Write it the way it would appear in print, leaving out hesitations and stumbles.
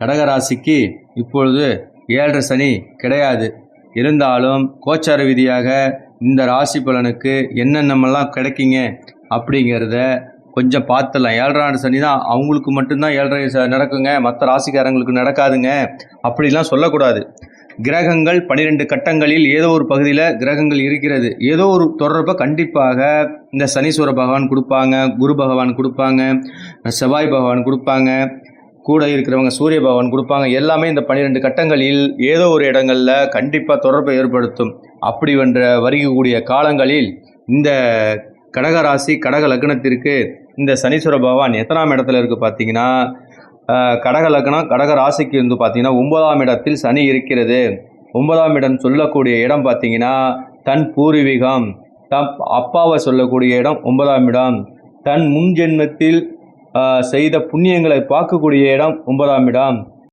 கடகராசிக்கு இப்பொழுது 7.5 சனி கிடையாது. இருந்தாலும் கோச்சார விதியாக இந்த ராசி பலனுக்கு என்னென்னமெல்லாம் கிடைக்குங்க அப்படிங்கிறத கொஞ்சம் பார்த்துடலாம். 7.5 சனி தான் அவங்களுக்கு மட்டும்தான் 7.5 நடக்குங்க, மற்ற ராசிக்காரங்களுக்கு நடக்காதுங்க அப்படிலாம் சொல்லக்கூடாது. கிரகங்கள் 12 கட்டங்களில் ஏதோ ஒரு பகுதியில் கிரகங்கள் இருக்கிறது. ஏதோ ஒரு தொடர்பை கண்டிப்பாக இந்த சனீஸ்வர பகவான் கொடுப்பாங்க, குரு பகவான் கொடுப்பாங்க, செவ்வாய் பகவான் கொடுப்பாங்க, கூட இருக்கிறவங்க சூரிய பகவான் கொடுப்பாங்க. எல்லாமே இந்த 12 கட்டங்களில் ஏதோ ஒரு இடங்களில் கண்டிப்பாக தொடர்பை ஏற்படுத்தும். அப்படி வென்ற வருகக்கூடிய காலங்களில் இந்த கடகராசி கடக லக்னத்திற்கு இந்த சனீஸ்வர பகவான் எத்தனாம் இடத்துல இருக்குது பார்த்தீங்கன்னா, கடக லக்னம் கடக ராசிக்கு வந்து பார்த்தீங்கன்னா 9ஆம் இடத்தில் சனி இருக்கிறது. 9ஆம் இடம் சொல்லக்கூடிய இடம் பார்த்தீங்கன்னா தன் பூர்வீகம், தன் அப்பாவை சொல்லக்கூடிய இடம் 9ஆம் இடம், தன் முன் ஜென்மத்தில் செய்த புண்ணியங்களை பார்க்கக்கூடிய இடம் 9ஆம் இடம்,